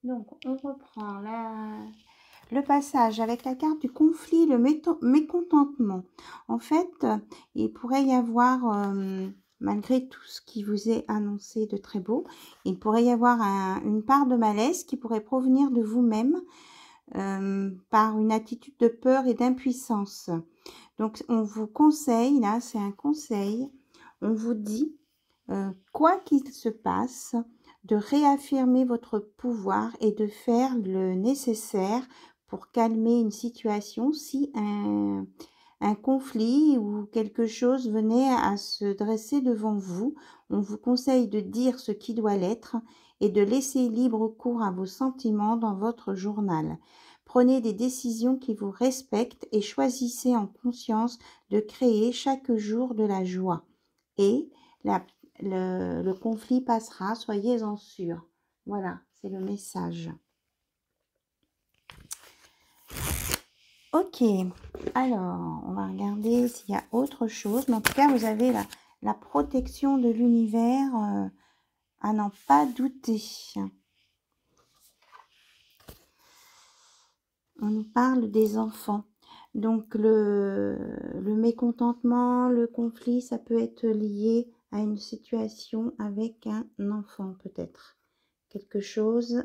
Donc, on reprend le passage avec la carte du conflit, le mécontentement. En fait, il pourrait y avoir, malgré tout ce qui vous est annoncé de très beau, il pourrait y avoir une part de malaise qui pourrait provenir de vous-même par une attitude de peur et d'impuissance. Donc, on vous conseille, là, c'est un conseil, on vous dit, quoi qu'il se passe, de réaffirmer votre pouvoir et de faire le nécessaire pour calmer une situation si un conflit ou quelque chose venait à se dresser devant vous. On vous conseille de dire ce qui doit l'être et de laisser libre cours à vos sentiments dans votre journal. Prenez des décisions qui vous respectent et choisissez en conscience de créer chaque jour de la joie. Et le conflit passera, soyez-en sûrs. Voilà, c'est le message. Ok, alors, on va regarder s'il y a autre chose. Mais en tout cas, vous avez la protection de l'univers à n'en pas douter. On nous parle des enfants. Donc, le mécontentement, le conflit, ça peut être lié à une situation avec un enfant peut-être. Quelque chose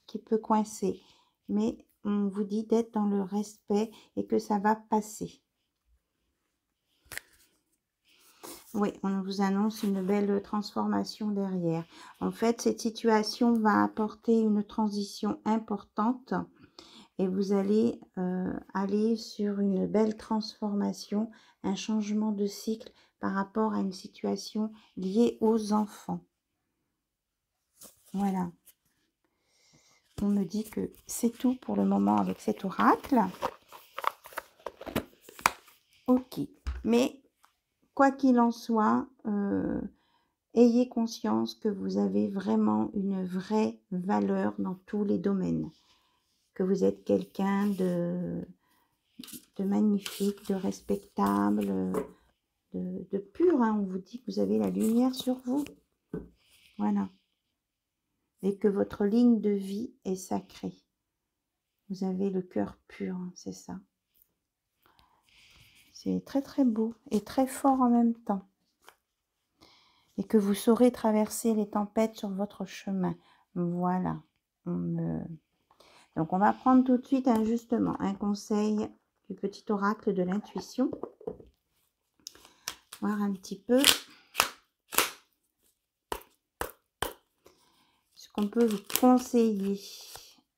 qui peut coincer. Mais on vous dit d'être dans le respect et que ça va passer. Oui, on vous annonce une belle transformation derrière. En fait, cette situation va apporter une transition importante et vous allez aller sur une belle transformation, un changement de cycle par rapport à une situation liée aux enfants. Voilà. On me dit que c'est tout pour le moment avec cet oracle. Ok, mais quoi qu'il en soit, ayez conscience que vous avez vraiment une vraie valeur dans tous les domaines. Que vous êtes quelqu'un de magnifique, de respectable, de pur. Hein. On vous dit que vous avez la lumière sur vous. Voilà. Et que votre ligne de vie est sacrée. Vous avez le cœur pur, hein, c'est ça. C'est très très beau et très fort en même temps. Et que vous saurez traverser les tempêtes sur votre chemin. Voilà. Donc on va prendre tout de suite justement un conseil du petit oracle de l'intuition. Voir un petit peu ce qu'on peut vous conseiller.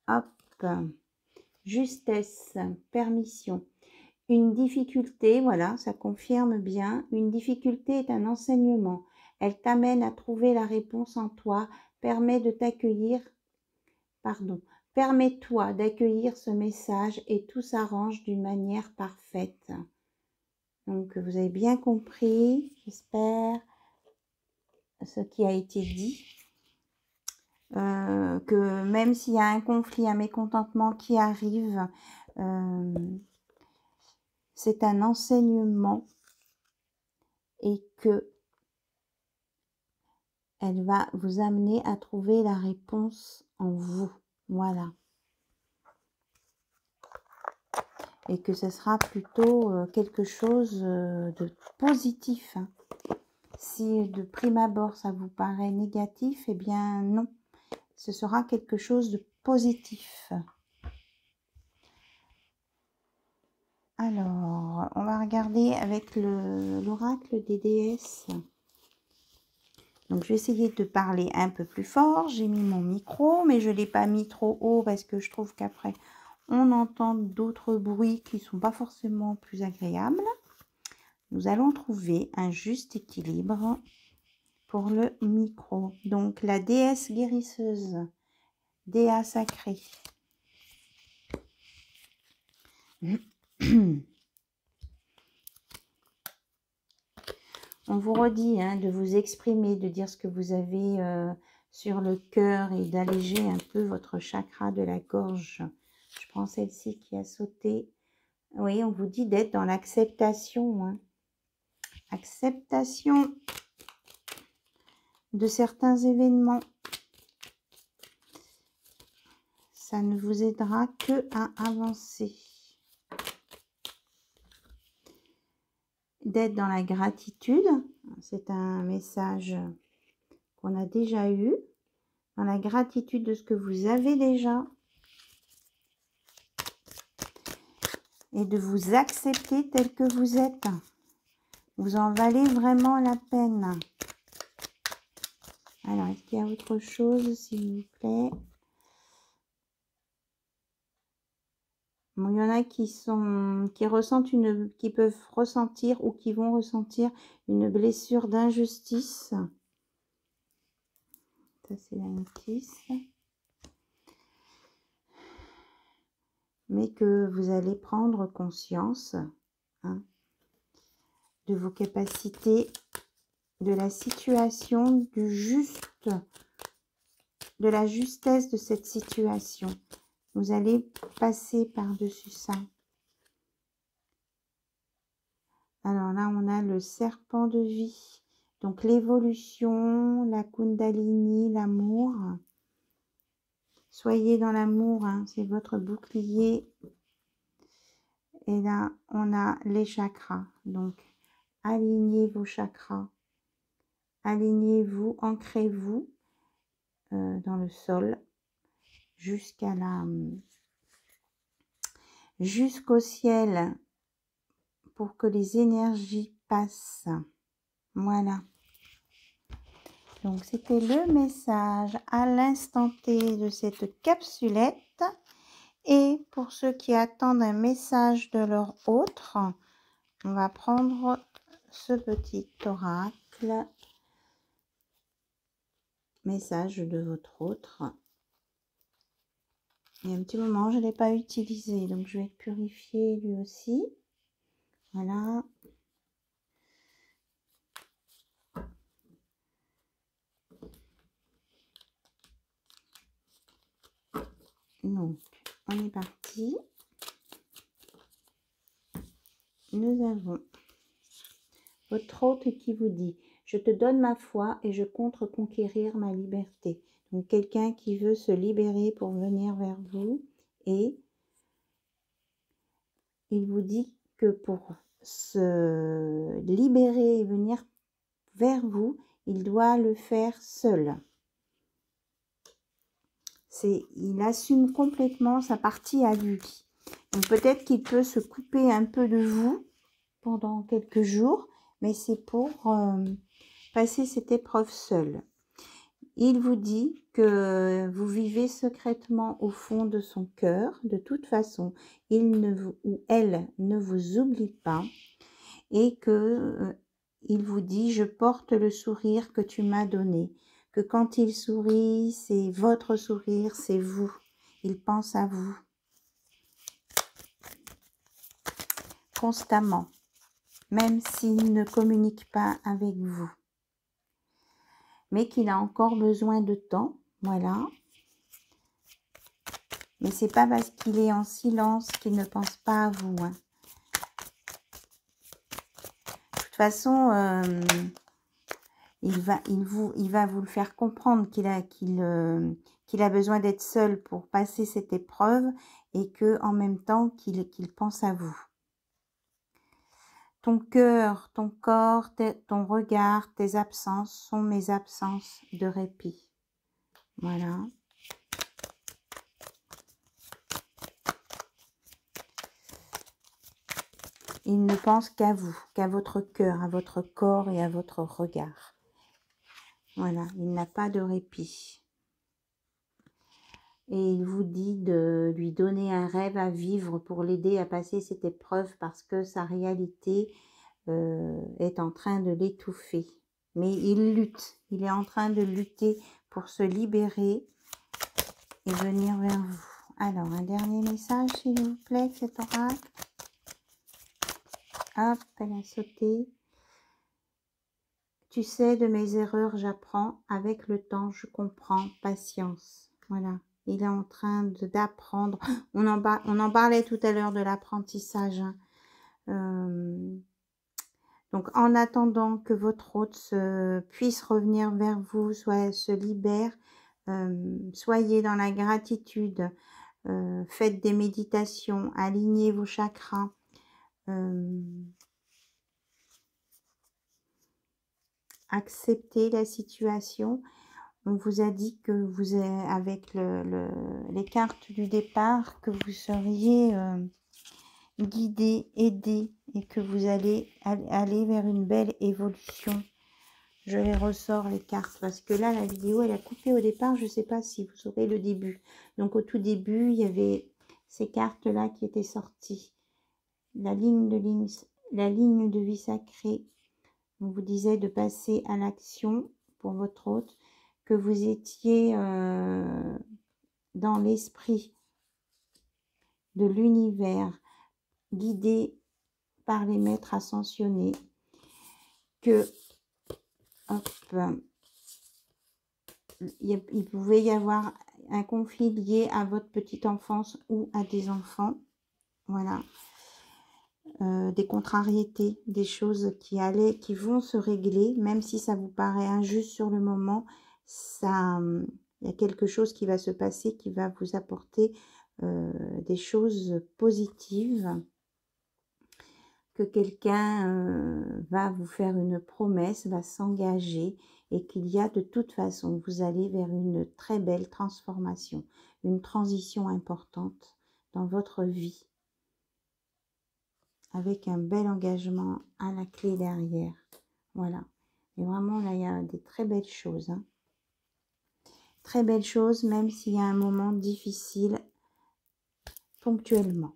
Hop. Justesse, permission. Une difficulté, voilà, ça confirme bien. Une difficulté est un enseignement. Elle t'amène à trouver la réponse en toi, permet de t'accueillir, permets-toi d'accueillir ce message et tout s'arrange d'une manière parfaite. Donc, vous avez bien compris, j'espère, ce qui a été dit. Que même s'il y a un conflit, un mécontentement qui arrive, c'est un enseignement et que elle va vous amener à trouver la réponse en vous. Voilà. Et que ce sera plutôt quelque chose de positif. Hein. Si de prime abord ça vous paraît négatif, eh bien non. Ce sera quelque chose de positif. Alors, on va regarder avec l'oracle des déesses. Donc, je vais essayer de parler un peu plus fort. J'ai mis mon micro, mais je ne l'ai pas mis trop haut parce que je trouve qu'après, on entend d'autres bruits qui ne sont pas forcément plus agréables. Nous allons trouver un juste équilibre pour le micro. Donc, la déesse guérisseuse, Déa sacrée. On vous redit de vous exprimer, de dire ce que vous avez sur le cœur et d'alléger un peu votre chakra de la gorge. Je prends celle-ci qui a sauté. Oui, on vous dit d'être dans l'acceptation. Hein. Acceptation de certains événements. ça ne vous aidera que à avancer. D'être dans la gratitude, c'est un message qu'on a déjà eu, dans la gratitude de ce que vous avez déjà, et de vous accepter tel que vous êtes. Vous en valez vraiment la peine. Alors, est-ce qu'il y a autre chose, s'il vous plaît? Bon, il y en a qui ressentent qui peuvent ressentir ou qui vont ressentir une blessure d'injustice. Ça, c'est la notice. Mais que vous allez prendre conscience, hein, de vos capacités, de la situation, de la justesse de cette situation. Vous allez passer par-dessus ça. Alors là, on a le serpent de vie. Donc l'évolution, la Kundalini, l'amour. Soyez dans l'amour, hein, c'est votre bouclier. Et là, on a les chakras. Donc, alignez vos chakras. Alignez-vous, ancrez-vous dans le sol jusqu'au ciel pour que les énergies passent. Voilà. Donc, c'était le message à l'instant T de cette capsulette. Et pour ceux qui attendent un message de leur autre, on va prendre ce petit oracle. Message de votre autre. Il y a un petit moment, je ne l'ai pas utilisé, donc je vais purifier lui aussi. Voilà. Donc, on est parti. Nous avons votre hôte qui vous dit « Je te donne ma foi et je compte reconquérir ma liberté ». Donc, quelqu'un qui veut se libérer pour venir vers vous et il vous dit que pour se libérer et venir vers vous, il doit le faire seul. Il assume complètement sa partie à lui. Donc peut-être qu'il peut se couper un peu de vous pendant quelques jours, mais c'est pour passer cette épreuve seul. Il vous dit que vous vivez secrètement au fond de son cœur. De toute façon, elle ne vous oublie pas et que il vous dit « Je porte le sourire que tu m'as donné ». Que quand il sourit, c'est votre sourire, c'est vous. Il pense à vous. Constamment. Même s'il ne communique pas avec vous. Mais qu'il a encore besoin de temps. Voilà. Mais c'est pas parce qu'il est en silence qu'il ne pense pas à vous. Hein. De toute façon, il va vous le faire comprendre qu'il a besoin d'être seul pour passer cette épreuve et que en même temps qu'il pense à vous. Ton cœur, ton corps, ton regard, tes absences sont mes absences de répit. Voilà. Il ne pense qu'à vous, qu'à votre cœur, à votre corps et à votre regard. Voilà, il n'a pas de répit. Et il vous dit de lui donner un rêve à vivre pour l'aider à passer cette épreuve parce que sa réalité est en train de l'étouffer. Mais il lutte, il est en train de lutter pour se libérer et venir vers vous. Alors, un dernier message, s'il vous plaît, cet oracle. Hop, elle a sauté. Tu sais, de mes erreurs, j'apprends. Avec le temps, je comprends. Patience. Voilà. Il est en train d'apprendre. On en parlait tout à l'heure de l'apprentissage. Hein. Donc, en attendant que votre hôte puisse revenir vers vous, soit elle se libère, soyez dans la gratitude, faites des méditations, alignez vos chakras, acceptez la situation. On vous a dit que vous êtes avec les cartes du départ, que vous seriez guidé, aidé et que vous allez aller vers une belle évolution. Je les ressors les cartes parce que là la vidéo elle a coupé au départ, je ne sais pas si vous aurez le début. Donc au tout début il y avait ces cartes là qui étaient sorties, la ligne de vie sacrée. On vous disait de passer à l'action pour votre hôte, que vous étiez dans l'esprit de l'univers, guidé par les maîtres ascensionnés, que hop, il pouvait y avoir un conflit lié à votre petite enfance ou à des enfants, voilà, des contrariétés, des choses qui vont se régler, même si ça vous paraît injuste sur le moment, ça, il y a quelque chose qui va se passer, qui va vous apporter des choses positives, que quelqu'un va vous faire une promesse, va s'engager, et qu'il y a de toute façon, vous allez vers une très belle transformation, une transition importante dans votre vie, avec un bel engagement à la clé derrière. Voilà. Et vraiment, là, il y a des très belles choses. Hein. Très belles choses, même s'il y a un moment difficile ponctuellement.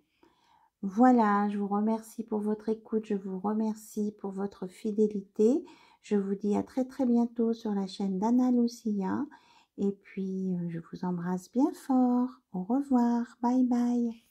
Voilà, je vous remercie pour votre écoute, je vous remercie pour votre fidélité. Je vous dis à très très bientôt sur la chaîne d'Anna Lucia. Et puis, je vous embrasse bien fort. Au revoir, bye bye.